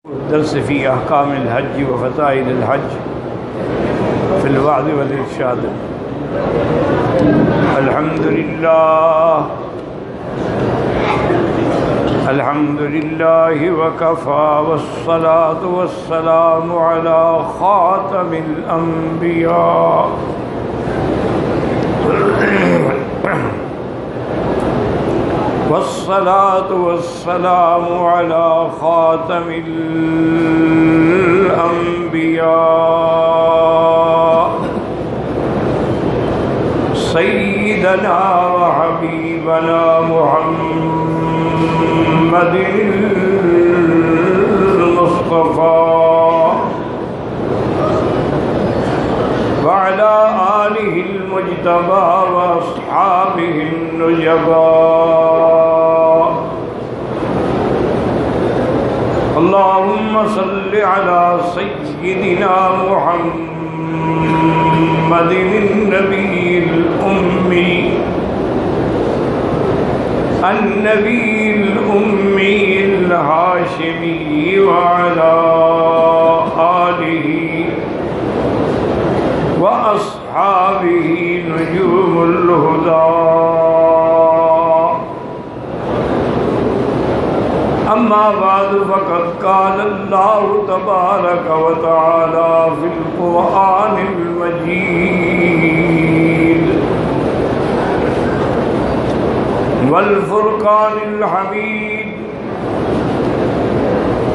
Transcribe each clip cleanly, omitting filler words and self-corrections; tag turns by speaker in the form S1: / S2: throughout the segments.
S1: الدرس في أحكام الحج وفضائل الحج في الوعظ والإرشاد. الحمد لله وكفى والصلاة والسلام على خاتم الأنبياء والصلاة والسلام على خاتم الأنبياء سيدنا وحبيبنا محمد المصطفى وعلى آله المجتبى وأصحابه النجباء. اللهم صل على سيدنا محمد النبي الأمي الهاشمي وعلى آله وأصحابه نجوم الهدى. أما بعد فقد قال الله تبارك وتعالى في القرآن المجيد والفرقان الحميد: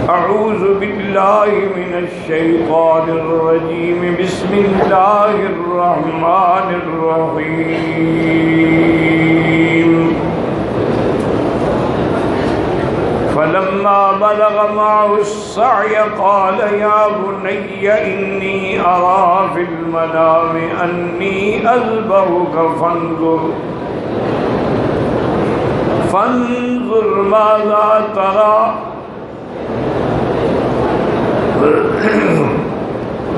S1: أعوذ بالله من الشيطان الرجيم. بسم الله الرحمن الرحيم. فلما بلغ معه السعي قال يا بني إني أرى في المنام أني أذبحك فانظر ماذا ترى.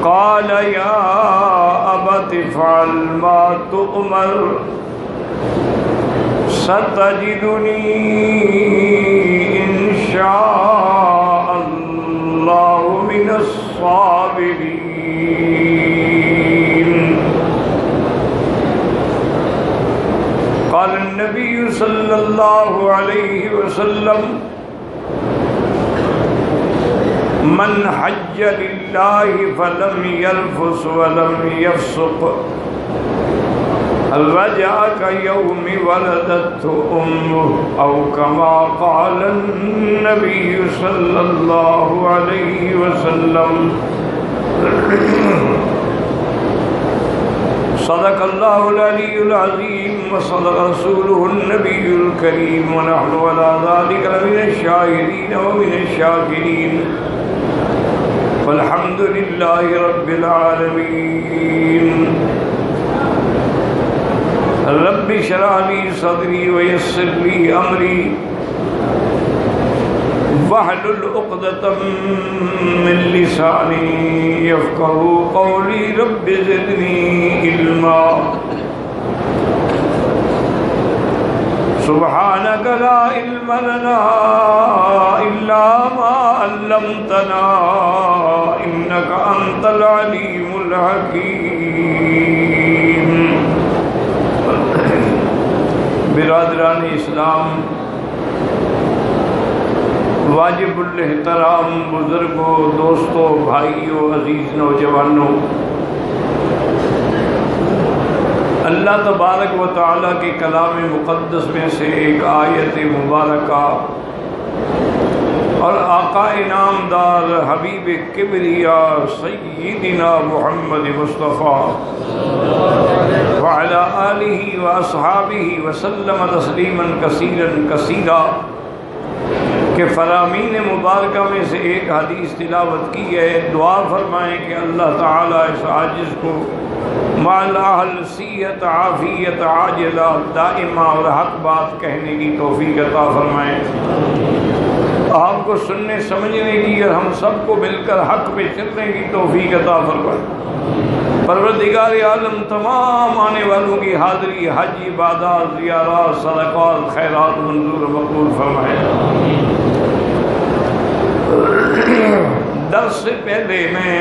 S1: قال يا أبت افعل ما تؤمر ستجدني إن شاء الله من الصابرين. قال النبي صلى الله عليه وسلم: من حج لله فلم يرفث ولم يفسق رجع كيوم ولدته أمه أو كما قال النبي صلى الله عليه وسلم. صدق الله العلي العظيم وصدق رسوله النبي الكريم ونحن على ذلك لمن الشاهدين ومن الشاكرين والحمد لله رب العالمين. رب اشرح لي صدري ويسر لي أمري واحلل عقدة من لساني يفقهوا قولي. رب زدني علما. سبحانك لا علم لنا إلا ما علمتنا إنك أنت العليم الحكيم. برادران اسلام، واجب الاحترام بزرگوں، دوستوں، بھائیوں، عزیز نوجوانوں، اللہ تبارک و تعالیٰ کے کلام مقدس میں سے ایک آیت مبارکہ اور آقا انعامدار حبیب کبریاء سیدنا محمد مصطفیٰ وعلی آلہ واصحابہ وسلم تسلیما کثیرا کثیرا کہ فرامین مبارکہ میں سے ایک حدیث تلاوت کی ہے. دعا فرمائیں کہ اللہ تعالیٰ اس عاجز کو مالاحل صحت عافیت عاجلہ دائمہ اور حق بات کہنے کی توفیق عطا فرمائیں. آپ کو سننے سمجھنے کی اور ہم سب کو مل کر حق پہ چلنے کی توفیق عطا فرمائیں. پروردگار عالم تمام آنے والوں کی حاضری، حج، عبادات، زیارات، صدقات، خیرات منظور و مقبول فرمائے. درس سے پہلے میں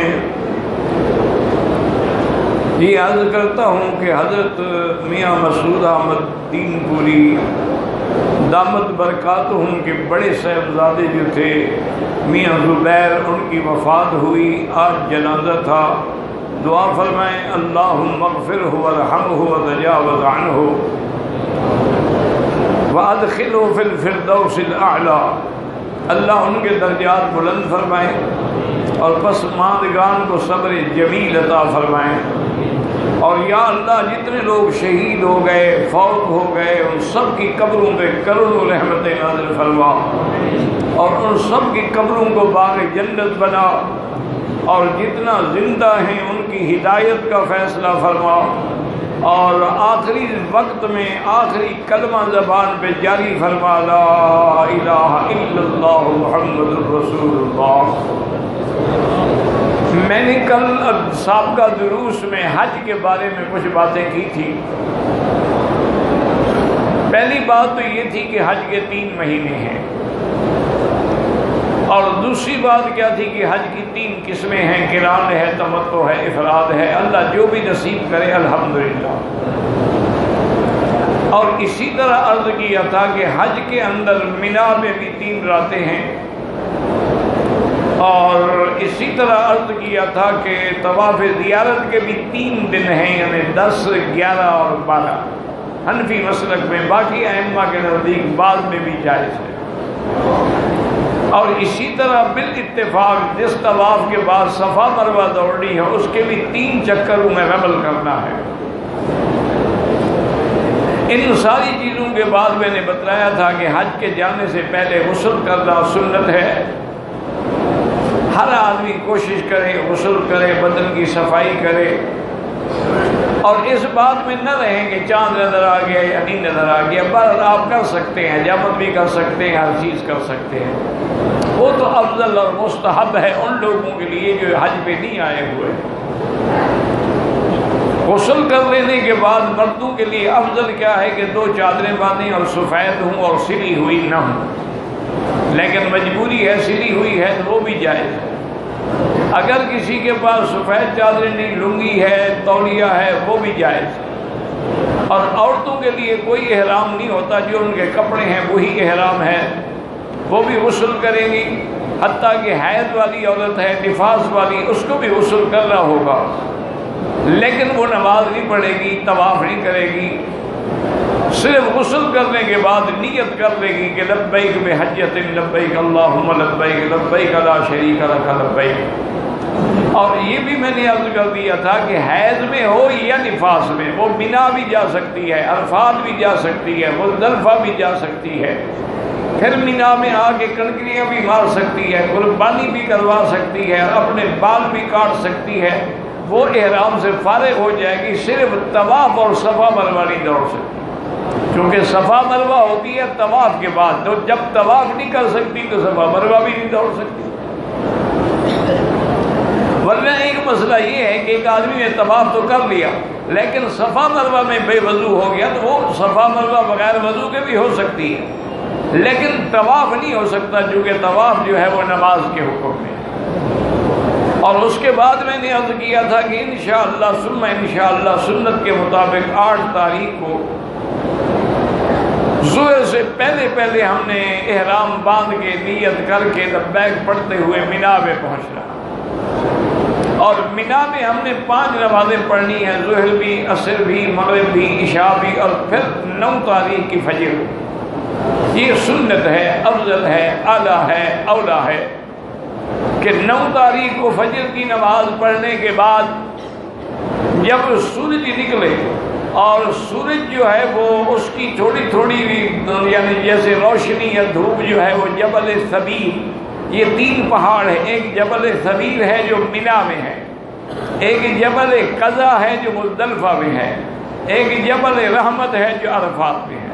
S1: یہ عرض کرتا ہوں کہ حضرت میاں مسعود احمد دین پوری دامت برکاتہم کے بڑے صاحبزادے جو تھے میاں زبیر، ان کی وفات ہوئی، آج جنازہ تھا۔ دعا فرمائیں اللہم اغفرہ وارحمہ وتجاوز عنہ وادخلہ فی الفردوس الاعلی۔ اللہ ان کے درجات بلند فرمائیں اور پسماندگان کو صبر جمیل عطا فرمائیں، اور یا اللہ جتنے لوگ شہید ہو گئے، فوت ہو گئے، ان سب کی قبروں پہ کروڑوں رحمتیں نازل فرما، اور ان سب کی قبروں کو باغ جنت بنا، اور جتنا زندہ ہیں ان کی ہدایت کا فیصلہ فرما، اور آخری وقت میں آخری کلمہ زبان پہ جاری فرما لا الہ الا اللہ محمد رسول اللہ۔ میں نے کل سابقہ دروس میں حج کے بارے میں کچھ باتیں کی تھی۔ پہلی بات تو یہ تھی کہ حج کے 3 مہینے ہیں، اور دوسری بات کیا تھی کہ حج کی 3 قسمیں ہیں، قران ہے، تمتع ہے، افراد ہے۔ اللہ جو بھی نصیب کرے الحمدللہ۔ اور اسی طرح عرض کیا تھا کہ حج کے اندر منا میں بھی 3 راتیں ہیں، اور اسی طرح عرض کیا تھا کہ طواف زیارت کے بھی 3 دن ہیں، یعنی 10، 11 اور 12 حنفی مسلک میں، باقی ائمہ کے نزدیک بعد میں بھی جائز ہے۔ اور اسی طرح بالاتفاق جس طواف کے بعد صفا مروہ دوڑنی ہے اس کے بھی 3 چکروں میں رمل کرنا ہے۔ ان ساری چیزوں کے بعد میں نے بتلایا تھا کہ حج کے جانے سے پہلے غسل کرنا سنت ہے۔ ہر آدمی کوشش کرے، غسل کرے، بدن کی صفائی کرے، اور اس بات میں نہ رہیں کہ چاند نظر آ گیا یا نہیں نظر آ گیا، پر آپ کر سکتے ہیں، جامت بھی کر سکتے ہیں، ہر چیز کر سکتے ہیں۔ وہ تو افضل اور مستحب ہے ان لوگوں کے لیے جو حج پہ نہیں آئے ہوئے۔ غسل کر لینے کے بعد مردوں کے لیے افضل کیا ہے کہ 2 چادریں باندھیں اور سفید ہوں اور سلی ہوئی نہ ہوں، لیکن مجبوری ہے، سلی ہوئی ہے تو وہ بھی جائز ہے۔ اگر کسی کے پاس سفید چادریں نہیں، لنگی ہے، تولیہ ہے، وہ بھی جائز ہے۔ اور عورتوں کے لیے کوئی احرام نہیں ہوتا، جو ان کے کپڑے ہیں وہی احرام ہے، وہ بھی غسل کریں گی۔ حتیٰ کہ حیض والی عورت ہے، نفاس والی، اس کو بھی غسل کرنا ہوگا، لیکن وہ نماز نہیں پڑھے گی، طواف نہیں کرے گی، صرف غسل کرنے کے بعد نیت کر لے گی کہ لبیک بحجۃ لبیک اللہم لبیک لبیک لا شریک لک لبیک۔ اور یہ بھی میں نے عرض کر دیا تھا کہ حیض میں ہو یا نفاس میں، وہ منا بھی جا سکتی ہے، عرفات بھی جا سکتی ہے، مزدلفہ بھی جا سکتی ہے، پھر منا میں آ کے کنکریاں بھی مار سکتی ہے، قربانی بھی کروا سکتی ہے، اپنے بال بھی کاٹ سکتی ہے، وہ احرام سے فارغ ہو جائے گی، صرف طواف اور صفا مروہ نہیں دوڑ سکتی، کیونکہ صفا مروہ ہوتی ہے طواف کے بعد، تو جب طواف نہیں کر سکتی تو صفا مروہ بھی نہیں دوڑ سکتی۔ ورنہ ایک مسئلہ یہ ہے کہ ایک آدمی نے طواف تو کر لیا لیکن صفا مروہ میں بے وضو ہو گیا، تو وہ صفا مروہ بغیر وضو کے بھی ہو سکتی ہے، لیکن طواف نہیں ہو سکتا، چونکہ طواف جو ہے وہ نماز کے حکم میں۔ اور اس کے بعد میں نے عرض کیا تھا کہ انشاءاللہ ثم انشاءاللہ سنت کے مطابق 8 تاریخ کو ظہر سے پہلے ہم نے احرام باندھ کے نیت کر کے لبیک پڑھتے ہوئے منا میں پہنچنا، اور منا میں ہم نے 5 نمازیں پڑھنی ہیں، ظہر بھی، عصر بھی، مغرب بھی، عشاء بھی، اور پھر 9 تاریخ کی فجر۔ یہ سنت ہے، افضل ہے، اعلیٰ ہے، اولیٰ ہے کہ 9 تاریخ کو فجر کی نماز پڑھنے کے بعد جب سورج نکلے، اور سورج جو ہے وہ اس کی تھوڑی تھوڑی یعنی جیسے روشنی یا دھوپ جو ہے وہ جبل ثبیر، یہ 3 پہاڑ ہیں، ایک جبل ثبیر ہے جو منا میں ہے، ایک جبل قضا ہے جو مزدلفہ میں ہے، ایک جبل رحمت ہے جو عرفات میں ہے۔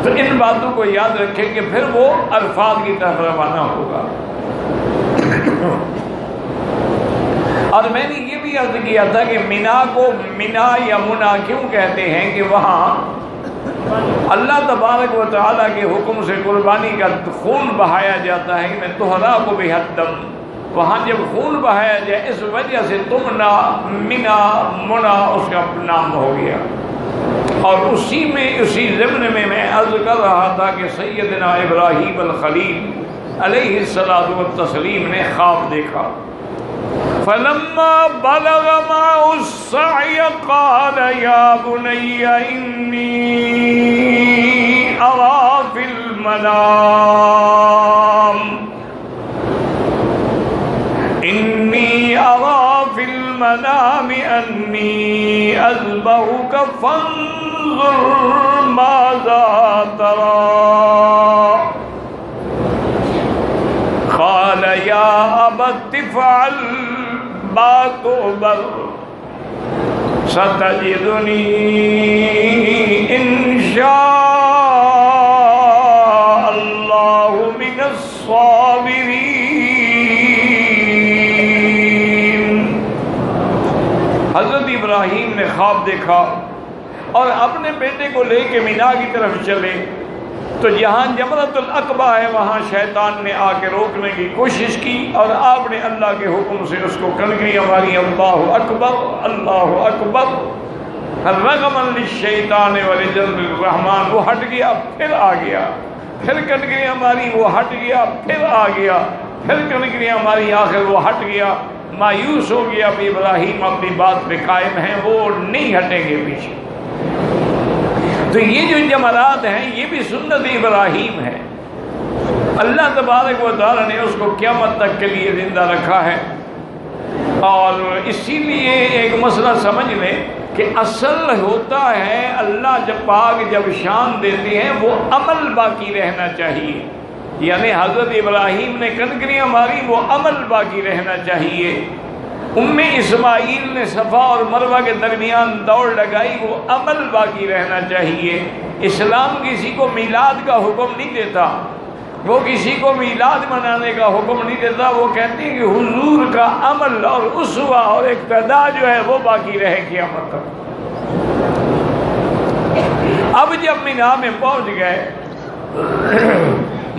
S1: تو ان باتوں کو یاد رکھیں کہ پھر وہ عرفات کی طرف روانہ ہوگا۔ اور میں نے یہ بھی عرض کیا تھا کہ منا کو منا یا منا کیوں کہتے ہیں کہ وہاں اللہ تبارک و تعالیٰ کے حکم سے قربانی کا خون بہایا جاتا ہے کہ میں تہرا کو بحد دم وہاں جب خون بہایا جائے اس وجہ سے تمنا منا منا اس کا نام ہو گیا۔ اور اسی ضمن میں عرض کر رہا تھا کہ سیدنا ابراہیم الخلیل علیہ الصلوۃ والتسلیم نے خواب دیکھا۔ فلما بلغ معه السعي قال يا بني إني أرى في المنام أني أذبحك فانظر ماذا ترى قال يا أبت افعل ما تؤمر ستجدني إن شاء الله من الصابرين۔ حضرت ابراہیم نے خواب دیکھا اور اپنے بیٹے کو لے کے مینا کی طرف چلے تو جہاں جمرۃ العقبہ ہے وہاں شیطان نے آ کے روکنے کی کوشش کی اور آپ نے اللہ کے حکم سے اس کو کنکریاں ماری، اللہ اکبر اللہ اکبر، رغما للشیطان ولجل الرحمن، وہ ہٹ گیا پھر آ گیا، پھر کنکریاں ماری وہ ہٹ گیا پھر آ گیا، پھر کنکریاں ماری آخر وہ ہٹ گیا۔ مایوس ہو گیا اب ابراہیم اپنی بات پہ قائم ہیں، وہ نہیں ہٹیں گے پیچھے۔ تو یہ جو جمرات ہیں یہ بھی سنت ابراہیم ہے، اللہ تبارک و تعالی نے اس کو قیامت تک کے لیے زندہ رکھا ہے۔ اور اسی لیے ایک مسئلہ سمجھ لیں کہ اصل ہوتا ہے اللہ جب شان دیتے ہیں وہ عمل باقی رہنا چاہیے، یعنی حضرت ابراہیم نے کنکریاں ماری وہ عمل باقی رہنا چاہیے۔ اسماعیل نے صفا اور مروہ کے درمیان دوڑ لگائی وہ عمل باقی رہنا چاہیے۔ اسلام کسی کو میلاد کا حکم نہیں دیتا، وہ کسی کو میلاد منانے کا حکم نہیں دیتا، وہ کہتے ہیں کہ حضور کا عمل اور اسوہ اور اقتداء جو ہے وہ باقی رہے قیامت تک۔ اب جب مینا میں پہنچ گئے،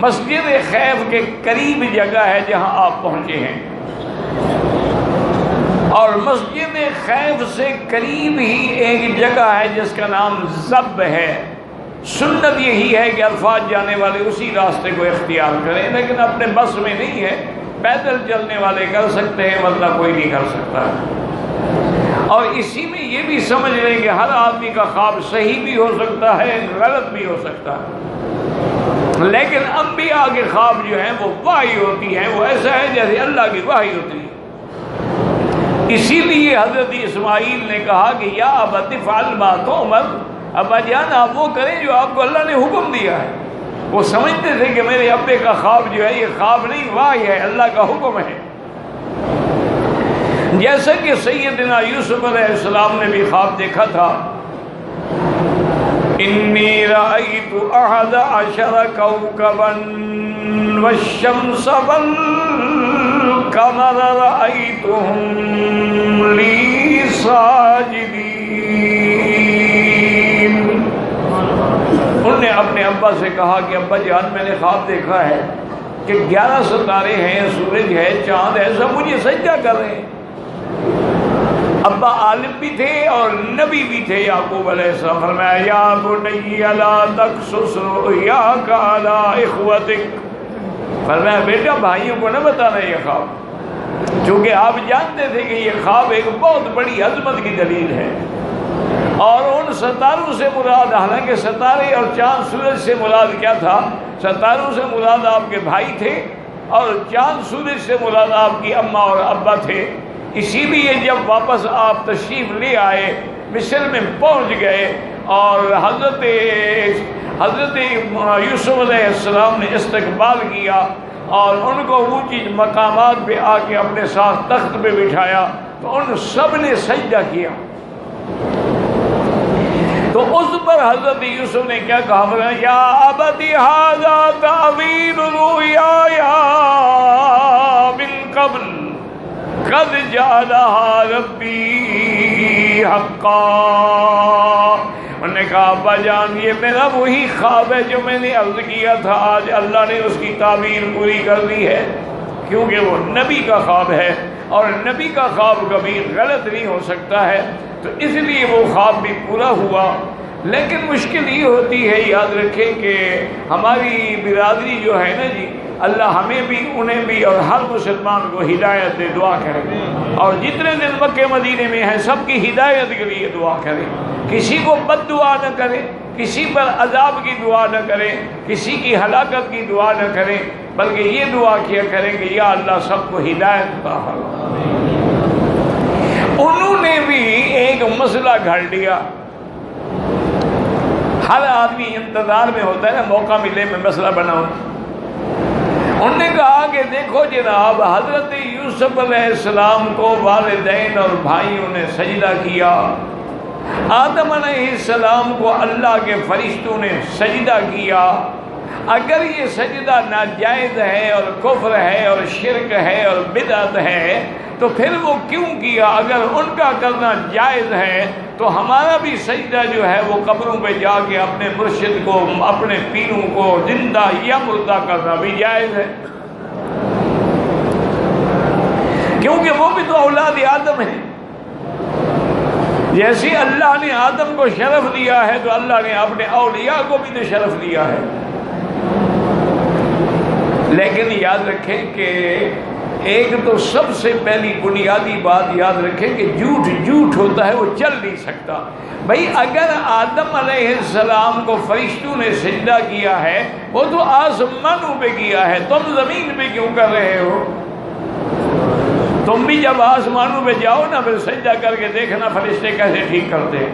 S1: مسجد خیف کے قریب جگہ ہے جہاں آپ پہنچے ہیں، اور مسجد خیف سے قریب ہی ایک جگہ ہے جس کا نام زب ہے۔ سنت یہی ہے کہ عرفات جانے والے اسی راستے کو اختیار کریں، لیکن اپنے بس میں نہیں ہے، پیدل چلنے والے کر سکتے ہیں ورنہ کوئی نہیں کر سکتا۔ اور اسی میں یہ بھی سمجھ لیں کہ ہر آدمی کا خواب صحیح بھی ہو سکتا ہے غلط بھی ہو سکتا ہے، لیکن انبیاء کے خواب جو ہیں وہ وحی ہوتی ہیں، وہ ایسا ہے جیسے اللہ کی وحی ہوتی ہے۔ اسی لیے حضرت اسماعیل نے کہا کہ یا ابت افعل ما تؤمر، ابا جان آپ وہ کریں جو آپ کو اللہ نے حکم دیا ہے۔ وہ سمجھتے تھے کہ میرے ابے کا خواب جو ہے یہ خواب نہیں وحی ہے، اللہ کا حکم ہے۔ جیسا کہ سیدنا یوسف علیہ السلام نے بھی خواب دیکھا تھا، انی رأیت احد عشر کوکبا والشمس والقمر رأیتهم لی ساجدین۔ انہوں نے اپنے ابا سے کہا کہ ابا جان میں نے خواب دیکھا ہے کہ 11 ستارے ہیں، سورج ہے، چاند ہے، سب مجھے سجدہ کر رہے ہیں۔ ابا عالم بھی تھے اور نبی بھی تھے یعقوب علیہ السلام۔ فرمایا یا بنی لا تقصص رؤیاک علی اخوتک، فرمایا بیٹا بھائیوں کو نہ بتانا یہ خواب، چونکہ آپ جانتے تھے کہ یہ خواب ایک بہت بڑی عظمت کی دلیل ہے۔ اور ان ستاروں سے مراد، حالانکہ ستارے اور چاند سورج سے مراد کیا تھا؟ ستاروں سے مراد آپ کے بھائی تھے اور چاند سورج سے مراد آپ کی اماں اور ابا تھے۔ اسی لیے جب واپس آپ تشریف لے آئے، مصر میں پہنچ گئے اور حضرت یوسف علیہ السلام نے استقبال کیا اور ان کو اونچی مقامات پہ آ کے اپنے ساتھ تخت پہ بٹھایا تو ان سب نے سجدہ کیا۔ تو اس پر حضرت یوسف نے کیا کہا؟ یا ابت ھذا تعویل رؤیای من قبل قد جعلها ربی حقا۔ انہوں نے کہا ابا جان یہ میرا وہی خواب ہے جو میں نے عرض کیا تھا، آج اللہ نے اس کی تعبیر پوری کر دی ہے کیونکہ وہ نبی کا خواب ہے اور نبی کا خواب کبھی غلط نہیں ہو سکتا ہے، تو اس لیے وہ خواب بھی پورا ہوا۔ لیکن مشکل یہ ہوتی ہے، یاد رکھیں کہ ہماری برادری جو ہے نا جی، اللہ ہمیں بھی انہیں بھی اور ہر مسلمان کو ہدایت دے، دعا کریں، اور جتنے دن مکہ مدینے میں ہیں سب کی ہدایت کے لیے دعا کریں، کسی کو بد دعا نہ کریں، کسی پر عذاب کی دعا نہ کریں، کسی کی ہلاکت کی دعا نہ کریں، بلکہ یہ دعا کیا کریں کہ یا اللہ سب کو ہدایت عطا فرما۔ انہوں نے بھی ایک مسئلہ گھڑ لیا، ہر آدمی انتظار میں ہوتا ہے نا، موقع ملے میں مسئلہ بناؤں۔ انہوں نے کہا کہ دیکھو جناب، حضرت یوسف علیہ السلام کو والدین اور بھائیوں نے سجدہ کیا، آدم علیہ السلام کو اللہ کے فرشتوں نے سجدہ کیا، اگر یہ سجدہ ناجائز ہے اور کفر ہے اور شرک ہے اور بدعت ہے تو پھر وہ کیوں کیا؟ اگر ان کا کرنا جائز ہے تو ہمارا بھی سجدہ جو ہے وہ قبروں پہ جا کے اپنے مرشد کو، اپنے پیروں کو زندہ یا مردہ کرنا بھی جائز ہے، کیونکہ وہ بھی تو اولاد آدم ہیں۔ جیسے اللہ نے آدم کو شرف دیا ہے تو اللہ نے اپنے اولیاء کو بھی تو شرف دیا ہے۔ لیکن یاد رکھیں کہ ایک تو سب سے پہلی بنیادی بات یاد رکھیں کہ جھوٹ ہوتا ہے، وہ چل نہیں سکتا۔ بھائی اگر آدم علیہ السلام کو فرشتوں نے سجدہ کیا ہے، وہ تو آسمانوں پہ کیا ہے، تم زمین پہ کیوں کر رہے ہو؟ تم بھی جب آسمانوں پہ جاؤ نا، پھر سجدہ کر کے دیکھنا فرشتے کیسے ٹھیک کرتے ہیں۔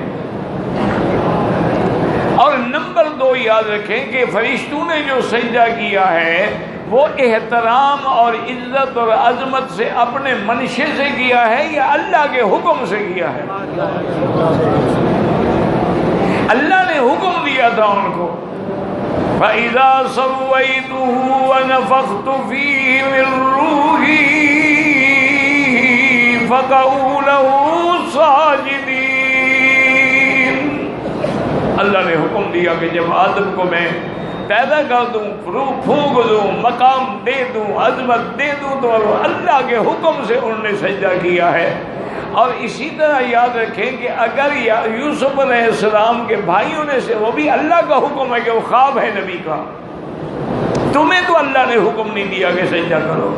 S1: اور نمبر 2 یاد رکھیں کہ فرشتوں نے جو سجدہ کیا ہے وہ احترام اور عزت اور عظمت سے اپنے منشے سے کیا ہے یا اللہ کے حکم سے کیا ہے؟ اللہ نے حکم دیا تھا ان کو، فَإِذَا سَوَّيْتُهُ وَنَفَخْتُ فِيهِ مِن رُّوحِي فَقَعُوا لَهُ سَاجِدِينَ۔ اللہ نے حکم دیا کہ جب آدم کو میں پیدا کر دوں، روح پھونک دوں، مقام دے دوں، عظمت دے دوں، تو اللہ کے حکم سے انہوں نے سجدہ کیا ہے۔ اور اسی طرح یاد رکھیں کہ اگر یوسف علیہ السلام کے بھائیوں نے سے، وہ بھی اللہ کا حکم ہے کہ وہ خواب ہے نبی کا، تمہیں تو اللہ نے حکم نہیں دیا کہ سجدہ کرو،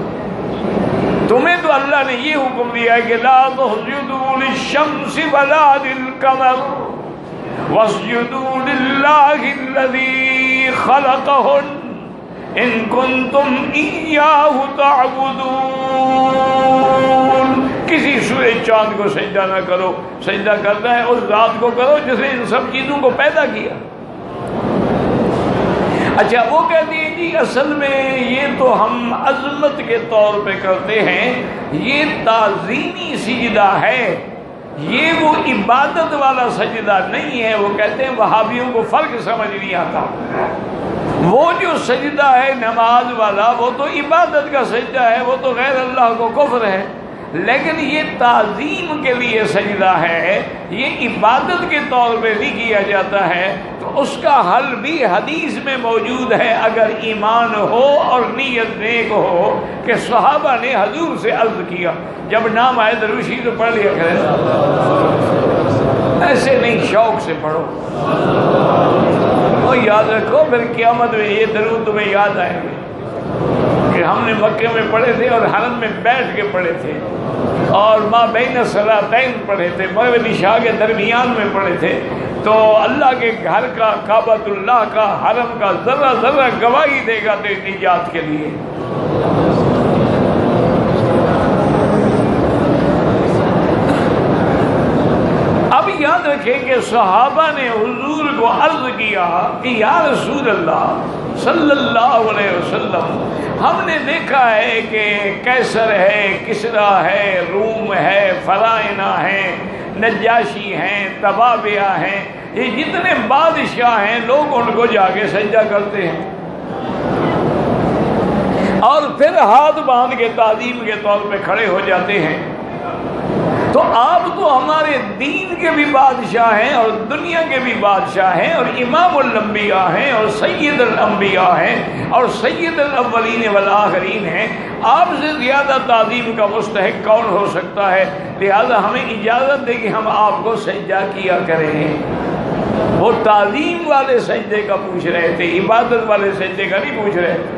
S1: تمہیں تو اللہ نے یہ حکم دیا ہے کہ لا تسجدوا للشمس ولا للقمر واسجدوا للہ الذی خلقہن ان کنتم ایاہ تعبدون۔ کسی سورج چاند کو سجدہ نہ کرو، سجدہ کرنا ہے اس ذات کو کرو جس نے ان سب چیزوں کو پیدا کیا۔ اچھا وہ کہتے ہیں جی اصل میں یہ تو ہم عظمت کے طور پہ کرتے ہیں، یہ تعظیمی سجدہ ہے، یہ وہ عبادت والا سجدہ نہیں ہے۔ وہ کہتے ہیں وہابیوں کو فرق سمجھ نہیں آتا، وہ جو سجدہ ہے نماز والا وہ تو عبادت کا سجدہ ہے، وہ تو غیر اللہ کو کفر ہے، لیکن یہ تعظیم کے لیے سجدہ ہے، یہ عبادت کے طور پہ نہیں کیا جاتا ہے۔ تو اس کا حل بھی حدیث میں موجود ہے، اگر ایمان ہو اور نیت نیک ہو، کہ صحابہ نے حضور سے عرض کیا، جب نام آئے دروشی تو پڑھ لیا کریں، ایسے نہیں شوق سے پڑھو، اور یاد رکھو پھر قیامت میں یہ درود تمہیں یاد آئیں گے کہ ہم نے مکے میں پڑھے تھے اور حرم میں بیٹھ کے پڑھے تھے، اور ما بین الصلاتین پڑھے تھے، مغرب عشاء کے درمیان میں پڑھے تھے، تو اللہ کے گھر کا، کعبۃ اللہ کا، حرم کا ذرہ ذرہ گواہی دے گا تیری نجات کے لیے۔ اب یاد رکھیں کہ صحابہ نے حضور کو عرض کیا کہ یا رسول اللہ صلی اللہ علیہ وسلم، ہم نے دیکھا ہے کہ قیصر ہے، کسریٰ ہے، روم ہے، فرائنہ ہیں، نجاشی ہیں، طبابیہ ہیں، یہ جتنے بادشاہ ہیں لوگ ان کو جا کے سجدہ کرتے ہیں اور پھر ہاتھ باندھ کے تعظیم کے طور پہ کھڑے ہو جاتے ہیں۔ تو آپ تو ہمارے دین کے بھی بادشاہ ہیں اور دنیا کے بھی بادشاہ ہیں اور امام الانبیاء ہیں اور سید الانبیاء ہیں اور سید الاولین والآخرین ہیں. آپ سے زیادہ تعظیم کا مستحق کون ہو سکتا ہے؟ لہذا ہمیں اجازت دے کہ ہم آپ کو سجدہ کیا کریں. وہ تعظیم والے سجدے کا پوچھ رہے تھے، عبادت والے سجدے کا نہیں پوچھ رہے تھے.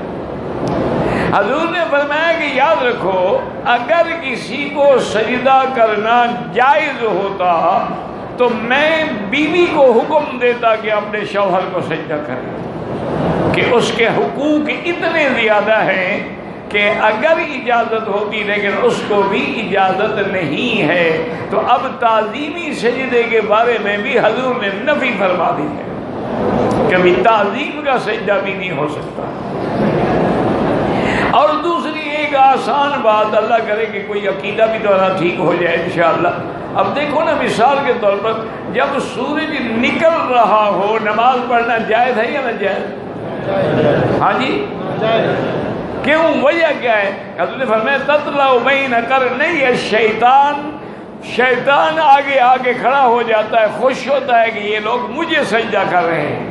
S1: حضور نے فرمایا کہ یاد رکھو، اگر کسی کو سجدہ کرنا جائز ہوتا تو میں بیوی کو حکم دیتا کہ اپنے شوہر کو سجدہ کرے، کہ اس کے حقوق اتنے زیادہ ہیں کہ اگر اجازت ہوتی لیکن اس کو بھی اجازت نہیں ہے. تو اب تعظیمی سجدے کے بارے میں بھی حضور نے نفی فرما دی ہے کہ بھی تعظیم کا سجدہ بھی نہیں ہو سکتا. اور دوسری ایک آسان بات، اللہ کرے کہ کوئی عقیدہ بھی تمہارا ٹھیک ہو جائے انشاءاللہ. اب دیکھو نا، مثال کے طور پر جب سورج نکل رہا ہو نماز پڑھنا جائز ہے یا نہ جائز؟ ہاں جی، کیوں؟ وجہ کیا ہے؟ حضور نے فرمایا تطلع بین قرنی الشیطان، شیطان آگے آگے کھڑا ہو جاتا ہے، خوش ہوتا ہے کہ یہ لوگ مجھے سجدہ کر رہے ہیں.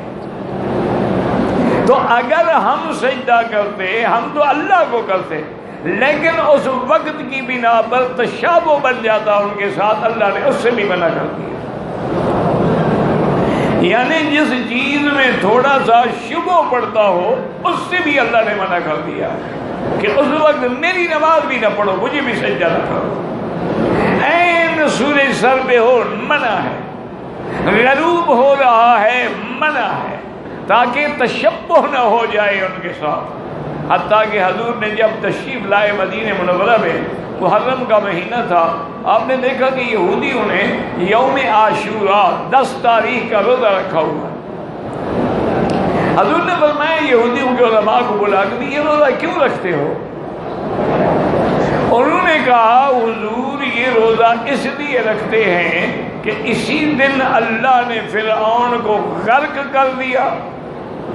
S1: تو اگر ہم سجدہ کرتے، ہم تو اللہ کو کرتے، لیکن اس وقت کی بنا پر تشابہ بن جاتا ان کے ساتھ، اللہ نے اس سے بھی منع کر دیا. یعنی جس چیز میں تھوڑا سا شبہ پڑتا ہو اس سے بھی اللہ نے منع کر دیا کہ اس وقت میری نماز بھی نہ پڑھو، مجھے بھی سجدہ نہ کرو. عین سورج سر پہ ہو منع ہے، غروب ہو رہا ہے منع ہے، تاکہ تشبہ نہ ہو جائے ان کے ساتھ. حتیٰ کہ حضور نے جب تشریف لائے مدینہ منورہ میں، محرم کا مہینہ تھا، آپ نے دیکھا کہ یہودیوں نے یوم عاشوراء 10 تاریخ کا روزہ رکھا ہوا. حضور نے فرمایا یہودیوں کے علماء کو بلا کے یہ روزہ کیوں رکھتے ہو؟ انہوں نے کہا حضور یہ روزہ اس لیے رکھتے ہیں کہ اسی دن اللہ نے فرعون کو غرق کر دیا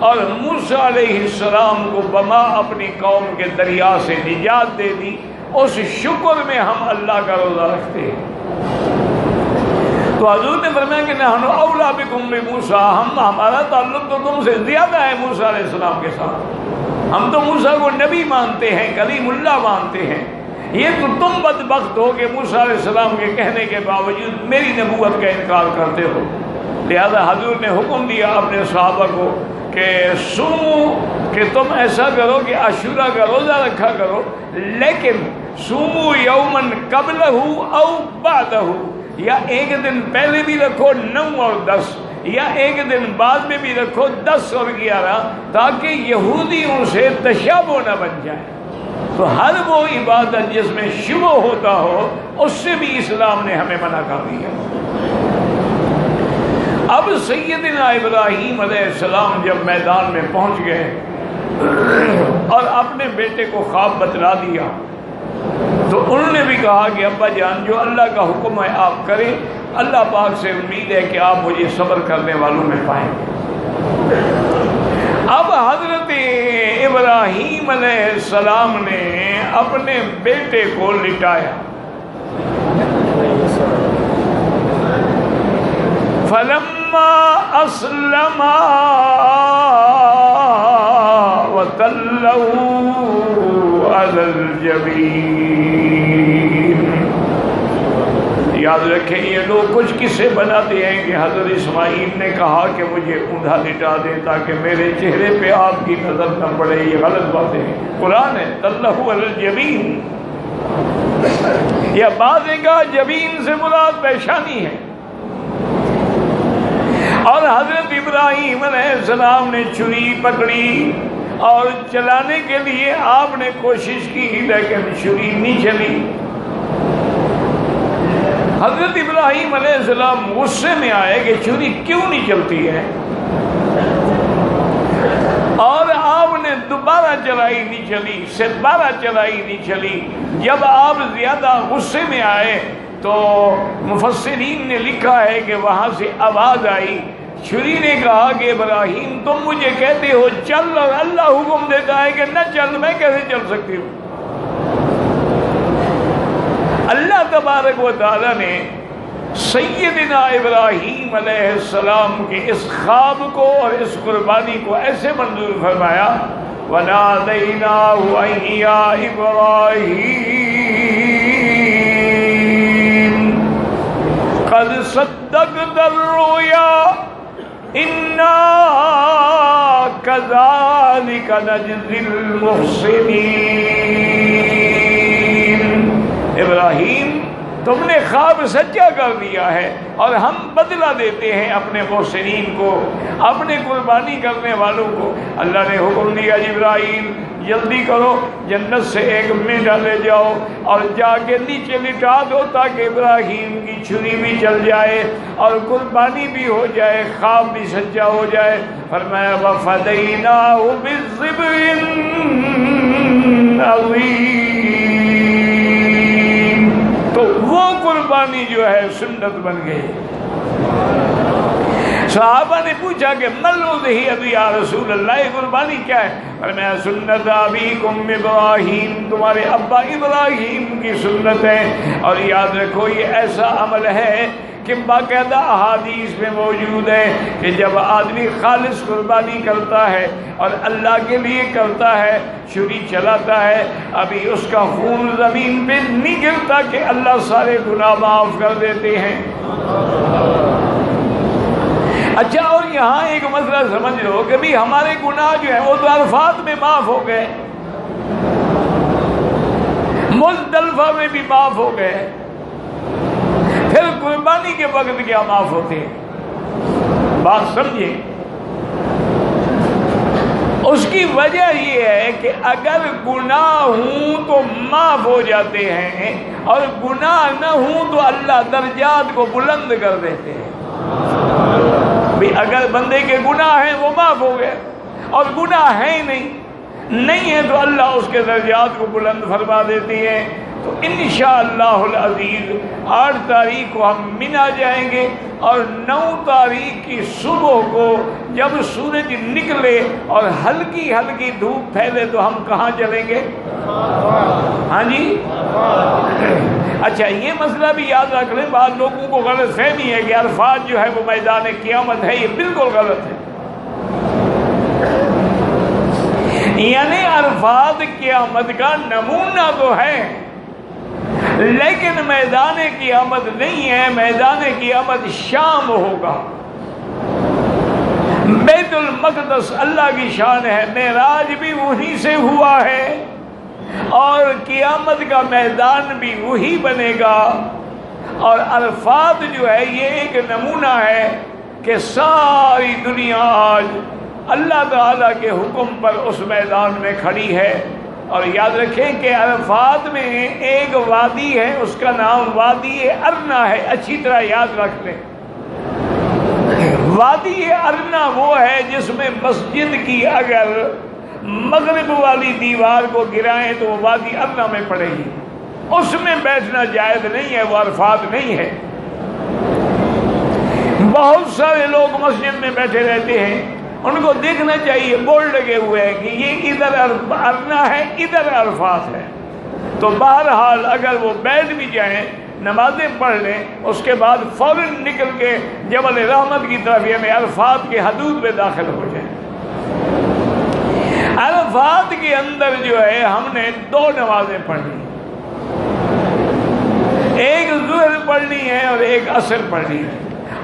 S1: اور موسیٰ علیہ السلام کو بما اپنی قوم کے دریا سے نجات دے دی. اس شکر میں ہم اللہ کا روزہ رکھتے ہیں. تو حضور نے فرمایا کہ نحن اولیٰ بکم بموسیٰ، ہمارا تعلق تو تم سے زیادہ ہے موسیٰ علیہ السلام کے ساتھ. ہم تو موسیٰ کو نبی مانتے ہیں، کلیم اللہ مانتے ہیں. یہ تو تم بدبخت ہو کہ موسیٰ علیہ السلام کے کہنے کے باوجود میری نبوت کا انکار کرتے ہو. لہذا حضور نے حکم دیا اپنے صحابہ کو کہ سومو، کہ تم ایسا کرو کہ عاشوراء کا روزہ رکھا کرو، لیکن سومو یومن قبلہ او بعدہ، یا ایک دن پہلے بھی رکھو 9 اور 10، یا ایک دن بعد میں بھی رکھو 10 اور 11، تاکہ یہودیوں سے تشابہ نہ بن جائے. تو ہر وہ عبادت جس میں شبہ ہوتا ہو اس سے بھی اسلام نے ہمیں منع کر دیا. اب سیدنا ابراہیم علیہ السلام جب میدان میں پہنچ گئے اور اپنے بیٹے کو خواب بتلا دیا تو انہوں نے بھی کہا کہ ابا جان جو اللہ کا حکم ہے آپ کریں، اللہ پاک سے امید ہے کہ آپ مجھے صبر کرنے والوں میں پائیں گے. اب حضرت ابراہیم علیہ السلام نے اپنے بیٹے کو لٹایا. فلما اسلما وتلوا علی الجبین. یاد رکھیں یہ لوگ کچھ قصے بناتے ہیں کہ حضرت اسماعیل نے کہا کہ مجھے اونھا لٹا دیں تاکہ میرے چہرے پہ آپ کی نظر نہ پڑے. یہ غلط باتیں ہیں. قرآن ہے تلوا علی الجبین، یا بعض نے کہا جبین سے مراد پیشانی ہے. اور حضرت ابراہیم علیہ السلام نے چھری پکڑی اور چلانے کے لیے آپ نے کوشش کی لیکن چھری نہیں چلی. حضرت ابراہیم علیہ السلام غصے میں آئے کہ چھری کیوں نہیں چلتی ہے، اور آپ نے دوبارہ چلائی نہیں چلی، 12 چلائی نہیں چلی. جب آپ زیادہ غصے میں آئے تو مفسرین نے لکھا ہے کہ وہاں سے آواز آئی. چھری نے کہا کہ ابراہیم تم مجھے کہتے ہو چل اور اللہ حکم دیتا ہے کہ نہ چل، میں کیسے چل سکتی ہوں؟ اللہ تبارک و تعالیٰ نے سیدنا ابراہیم علیہ السلام کے اس خواب کو اور اس قربانی کو ایسے منظور فرمایا وَنَادَيْنَاهُ أَن يَا إِبْرَاهِيمُ قَدْ صَدَّقْتَ الرُّؤْيَا إِنَّا كَذَلِكَ نَجْزِي الْمُحْسِنِينَ ابراہیم تم نے خواب سچا کر دیا ہے اور ہم بدلہ دیتے ہیں اپنے محسنین کو، اپنے قربانی کرنے والوں کو۔ اللہ نے حکم دیا جبرائیل جلدی کرو، جنت سے ایک میڈا لے جاؤ اور جا کے نیچے لٹا دو تاکہ ابراہیم کی چھری بھی چل جائے اور قربانی بھی ہو جائے، خواب بھی سچا ہو جائے۔ فرمایا وَفَدَيْنَاهُ بِالذِّبْحٍ عَظِيمٍ، تو وہ قربانی جو ہے سنت بن گئی۔ صحابہ نے پوچھا کہ مل اضحیۃ یا رسول اللہ، قربانی کیا ہے؟ فرمایا سنت ابیکم ابراہیم، تمہارے ابا ابراہیم کی سنت ہے۔ اور یاد رکھو یہ ایسا عمل ہے کہ باقاعدہ احادیث میں موجود ہے کہ جب آدمی خالص قربانی کرتا ہے اور اللہ کے لیے کرتا ہے، چھری چلاتا ہے، ابھی اس کا خون زمین پہ نہیں گرتا کہ اللہ سارے گناہ معاف کر دیتے ہیں۔ اچھا، اور یہاں ایک مسئلہ سمجھ لو کہ بھی ہمارے گناہ جو ہیں وہ تو عرفات میں معاف ہو گئے، مزدلفہ میں بھی معاف ہو گئے، پھر قربانی کے وقت کیا معاف ہوتے ہیں؟ بات سمجھے؟ اس کی وجہ یہ ہے کہ اگر گناہ ہوں تو معاف ہو جاتے ہیں اور گناہ نہ ہوں تو اللہ درجات کو بلند کر دیتے ہیں۔ بھی اگر بندے کے گناہ ہیں وہ معاف ہو گئے اور گناہ ہے ہی نہیں ہے تو اللہ اس کے درجات کو بلند فرما دیتی ہے۔ تو انشاءاللہ العزیز 8 تاریخ کو ہم منا جائیں گے اور 9 تاریخ کی صبح کو جب سورج نکلے اور ہلکی ہلکی دھوپ پھیلے تو ہم کہاں چلیں گے؟ ہاں جی، اچھا یہ مسئلہ بھی یاد رکھ لیں، بعض لوگوں کو غلط فہمی ہے کہ عرفات جو ہے وہ میدان قیامت ہے، یہ بالکل غلط ہے۔ یعنی عرفات قیامت کا نمونہ تو ہے لیکن میدان قیامت نہیں ہے، میدان قیامت شام ہوگا۔ بیت المقدس اللہ کی شان ہے، معراج بھی وہیں سے ہوا ہے اور قیامت کا میدان بھی وہی بنے گا۔ اور عرفات جو ہے یہ ایک نمونہ ہے کہ ساری دنیا آج اللہ تعالیٰ کے حکم پر اس میدان میں کھڑی ہے۔ اور یاد رکھیں کہ عرفات میں ایک وادی ہے، اس کا نام وادی ارنا ہے، اچھی طرح یاد رکھ لیں۔ وادی ارنا وہ ہے جس میں مسجد کی اگر مغرب والی دیوار کو گرائیں تو وہ وادی ارنا میں پڑے گی، اس میں بیٹھنا جائز نہیں ہے، وہ عرفات نہیں ہے۔ بہت سارے لوگ مسجد میں بیٹھے رہتے ہیں، ان کو دیکھنا چاہیے بورڈ لگے ہوئے ہیں کہ یہ ادھر ارنا ہے، ادھر عرفات ہے۔ تو بہرحال اگر وہ بیٹھ بھی جائیں، نمازیں پڑھ لیں، اس کے بعد فوراً نکل کے جبل رحمت کی طرف یعنی عرفات کے حدود میں داخل ہو جائیں۔ عرفات کے اندر جو ہے ہم نے 2 نمازیں پڑھنی، ایک ظہر پڑھنی ہے اور ایک عصر پڑھنی ہے،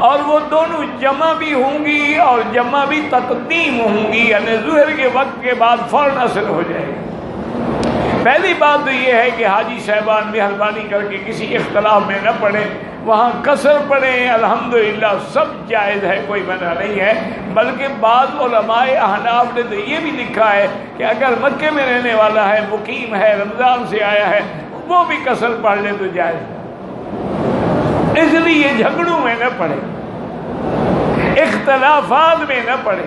S1: اور وہ دونوں جمع بھی ہوں گی اور جمع بھی تقدیم ہوں گی، یعنی ظہر کے وقت کے بعد فوراً عصر ہو جائے گی۔ پہلی بات تو یہ ہے کہ حاجی صاحبان مہربانی کر کے کسی اختلاف میں نہ پڑھیں، وہاں قصر پڑھیں، الحمدللہ سب جائز ہے، کوئی منع نہیں ہے۔ بلکہ بعض علماء احناف نے تو یہ بھی لکھا ہے کہ اگر مکے میں رہنے والا ہے، مقیم ہے، رمضان سے آیا ہے، وہ بھی قصر پڑھ لیں تو جائز ہے۔ اس لیے جھگڑوں میں نہ پڑے، اختلافات میں نہ پڑے۔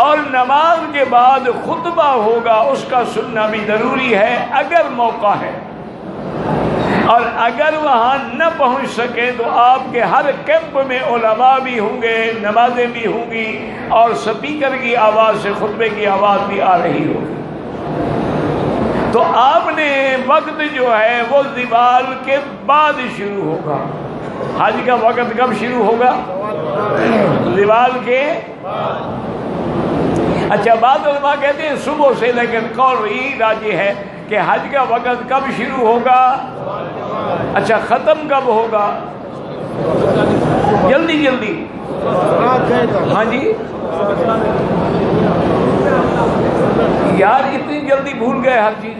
S1: اور نماز کے بعد خطبہ ہوگا، اس کا سننا بھی ضروری ہے اگر موقع ہے، اور اگر وہاں نہ پہنچ سکے تو آپ کے ہر کیمپ میں علماء بھی ہوں گے، نمازیں بھی ہوں گی اور سپیکر کی آواز سے خطبے کی آواز بھی آ رہی ہوگی۔ تو آپ نے وقت جو ہے وہ زوال کے بعد شروع ہوگا. حج کا وقت کب شروع ہوگا؟ زوال کے. اچھا، بعض علماء کہتے ہیں صبح سے، لیکن قول یہ راجح ہے کہ حج کا وقت کب شروع ہوگا؟ اچھا، ختم کب ہوگا؟ جلدی جلدی. ہاں جی یار، اتنی جلدی بھول گئے ہر چیز.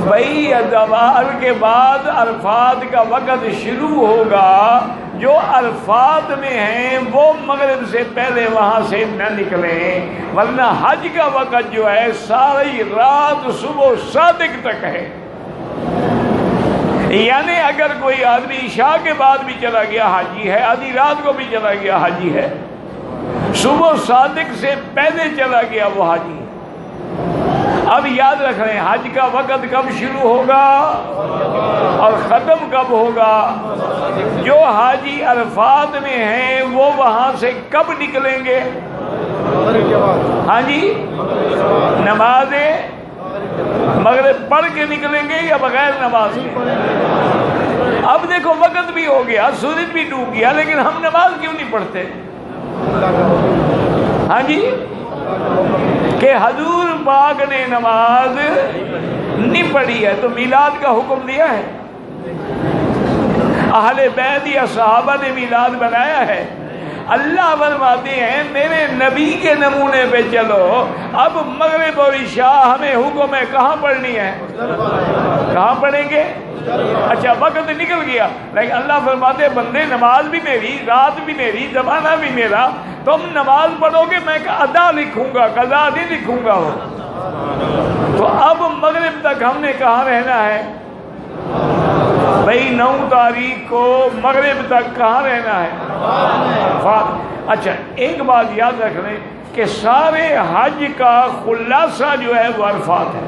S1: بھائی زوال کے بعد عرفات کا وقت شروع ہوگا. جو عرفات میں ہیں وہ مغرب سے پہلے وہاں سے نہ نکلیں، ورنہ حج کا وقت جو ہے ساری رات صبح صادق تک ہے. یعنی اگر کوئی آدمی عشاء کے بعد بھی چلا گیا حاجی ہے، آدھی رات کو بھی چلا گیا حاجی ہے، صبح صادق سے پہلے چلا گیا وہ حاجی ہے. اب یاد رکھ رہے ہیں حج کا وقت کب شروع ہوگا اور ختم کب ہوگا. جو حاجی عرفات میں ہیں وہ وہاں سے کب نکلیں گے؟ ہاں جی، نماز مغرب پڑھ کے نکلیں گے یا بغیر نماز کے؟ اب دیکھو وقت بھی ہو گیا، سورج بھی ڈوب گیا، لیکن ہم نماز کیوں نہیں پڑھتے؟ ہاں جی، کہ حضور پاک نے نماز نہیں پڑھی ہے تو میلاد کا حکم دیا ہے. اہل بیت یا صحابہ نے میلاد بنایا ہے. اللہ فرماتے ہیں میرے نبی کے نمونے پہ چلو. اب مغرب اور عشاء ہمیں حکم ہے کہاں پڑھنی ہے؟ کہاں پڑھیں گے؟ اچھا، وقت نکل گیا، لیکن اللہ فرماتے ہیں بندے نماز بھی میری، رات بھی میری، زمانہ بھی میرا. تم نماز پڑھو گے میں ادا لکھوں گا، قضا نہیں لکھوں گا. وہ تو اب مغرب تک ہم نے کہاں رہنا ہے بھائی؟ 9 تاریخ کو مغرب تک کہاں رہنا ہے؟ اچھا، ایک بات یاد رکھ لیں کہ سارے حج کا خلاصہ جو ہے وہ عرفات ہے.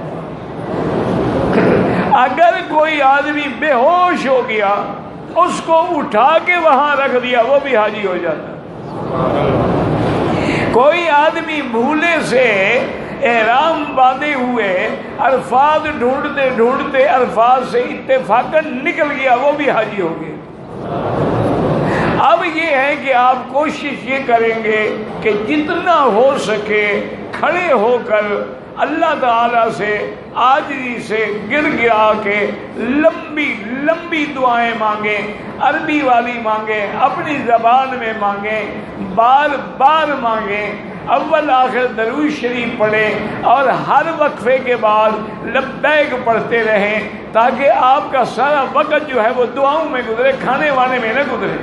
S1: اگر کوئی آدمی بے ہوش ہو گیا، اس کو اٹھا کے وہاں رکھ دیا، وہ بھی حاجی ہو جاتا. کوئی آدمی بھولے سے احرام باندھے ہوئے عرفات ڈھونڈتے ڈھونڈتے عرفات سے اتفاقاً نکل گیا، وہ بھی حاجی ہو گئے. اب یہ ہے کہ آپ کوشش یہ کریں گے کہ جتنا ہو سکے کھڑے ہو کر اللہ تعالیٰ سے عاجزی سے گر گرا کے لمبی لمبی دعائیں مانگیں. عربی والی مانگیں، اپنی زبان میں مانگیں، بار بار مانگیں. اول آخر درود شریف پڑھیں اور ہر وقفے کے بعد لبیک پڑھتے رہیں، تاکہ آپ کا سارا وقت جو ہے وہ دعاؤں میں گزرے، کھانے وانے میں نہ گزرے.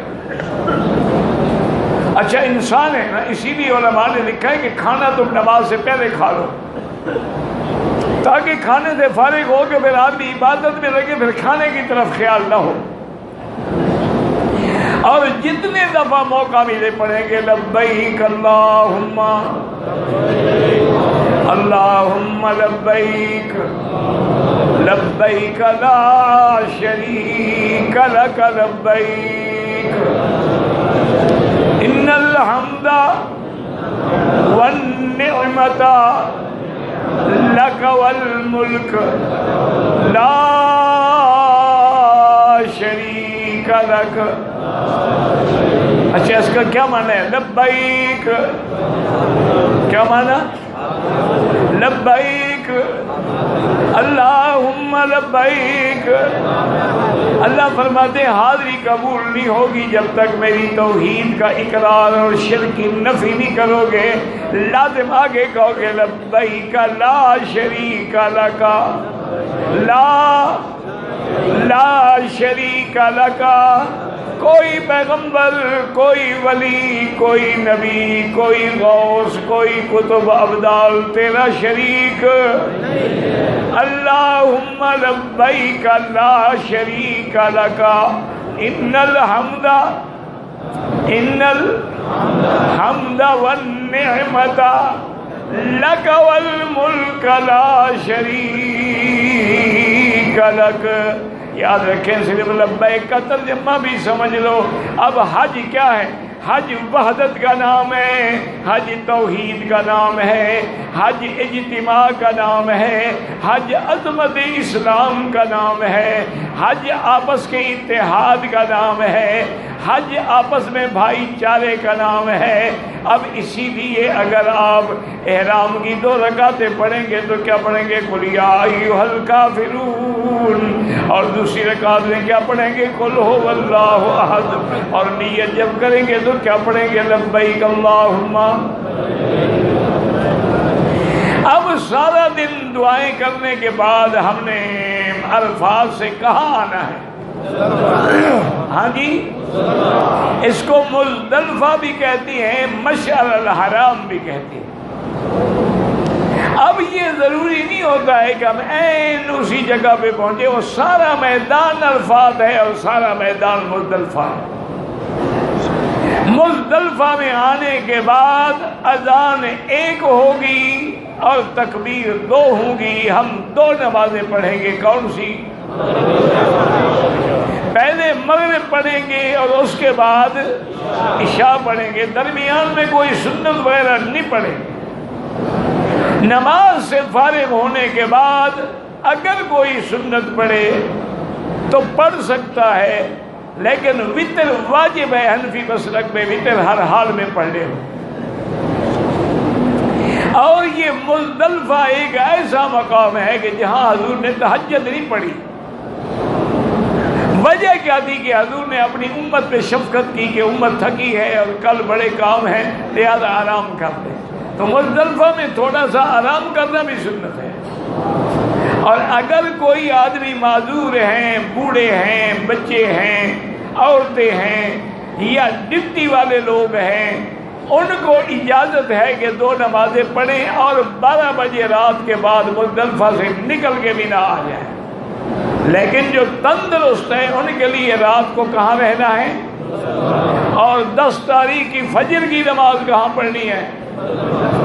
S1: اچھا، انسان ہے نا، اسی لیے علماء نے لکھا ہے کہ کھانا تم نماز سے پہلے کھا لو، تاکہ کھانے سے فارغ ہو کے پھر آدمی عبادت میں لگے، پھر کھانے کی طرف خیال نہ ہو. اور جتنے دفعہ موقع ملے پڑھیں گے لبیک اللہم اللہم لبیک لبیک لا شریک لک لبیک ان الحمد والنعمت لک والملک لا شریک لک. اچھا، اس کا کیا معنی ہے لبیک؟ کیا معنی؟ لبیک اللہم لبیک. اللہ فرماتے ہیں حاضری قبول نہیں ہوگی جب تک میری توحید کا اقرار اور شرک کی نفی نہیں کرو گے. لازم آگے کہو گے لبیک لا شریک لک، لا شریک لک. کوئی پیغمبر، کوئی ولی، کوئی نبی، کوئی غوث، کوئی قطب ابدال تیرا شریک. اللہم لبیک لا شریک لک ان الحمد والنعمت لک والملک لا شریک لک. یاد رکھیں، صرف لبیک کا ترجمہ بھی سمجھ لو. اب حج کیا ہے؟ حج وحدت کا نام ہے، حج توحید کا نام ہے، حج اجتماع کا نام ہے، حج عظمت اسلام کا نام ہے، حج آپس کے اتحاد کا نام ہے، حج آپس میں بھائی چارے کا نام ہے۔ اب اسی لیے اگر آپ احرام کی 2 رکعتیں پڑھیں گے تو کیا پڑھیں گے؟ قل یا ایھا الکافرون، اور دوسری رکعت میں کیا پڑھیں گے؟ قل ھو اللہ احد، اور نیت جب کریں گے تو کیا پڑھیں گے؟ لبیک اللہم۔ اب سارا دن دعائیں کرنے کے بعد ہم نے عرفات سے کہاں آنا ہے؟ ہاں جی، اس کو مزدلفہ بھی کہتی ہیں، مشعر الحرام بھی کہتی ہیں۔ اب یہ ضروری نہیں ہوتا ہے کہ ہم عین اسی جگہ پہ پہنچے، وہ سارا میدان عرفات ہے اور سارا میدان مزدلفہ ہے۔ مزدلفہ میں آنے کے بعد اذان 1 ہوگی اور تکبیر 2 ہوں گی۔ ہم 2 نمازیں پڑھیں گے، کون سی؟ پہلے مغرب پڑھیں گے اور اس کے بعد عشاء پڑھیں گے، درمیان میں کوئی سنت وغیرہ نہیں پڑھیں گے۔ نماز سے فارغ ہونے کے بعد اگر کوئی سنت پڑھے تو پڑھ سکتا ہے، لیکن وتر واجب ہے حنفی مسلک میں، وتر ہر حال میں پڑھنے ہو۔ اور یہ مزدلفہ ایک ایسا مقام ہے کہ جہاں حضور نے تہجد نہیں پڑھی۔ وجہ کیا تھی کہ حضور نے اپنی امت پہ شفقت کی کہ امت تھکی ہے اور کل بڑے کام ہیں، لہذا آرام کر دیں۔ تو مزدلفہ میں تھوڑا سا آرام کرنا بھی سنت ہے۔ اور اگر کوئی آدمی معذور ہیں، بوڑھے ہیں، بچے ہیں، عورتیں ہیں یا ڈپٹی والے لوگ ہیں، ان کو اجازت ہے کہ 2 نمازیں پڑھیں اور 12 بجے رات کے بعد مزدلفہ سے نکل کے بھی نہ آ جائیں۔ لیکن جو تندرست ہے ان کے لیے رات کو کہاں رہنا ہے، اور 10 تاریخ کی فجر کی نماز کہاں پڑھنی ہے۔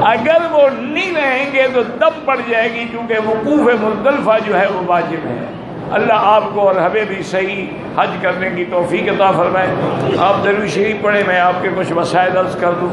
S1: اگر وہ نہیں رہیں گے تو دم پڑ جائے گی، کیونکہ وقوف مزدلفہ جو ہے وہ واجب ہے۔ اللہ آپ کو اور ہمیں بھی صحیح حج کرنے کی توفیق عطا فرمائے۔ آپ درود شریف پڑھیں، میں آپ کے کچھ مسائل عرض کر دوں۔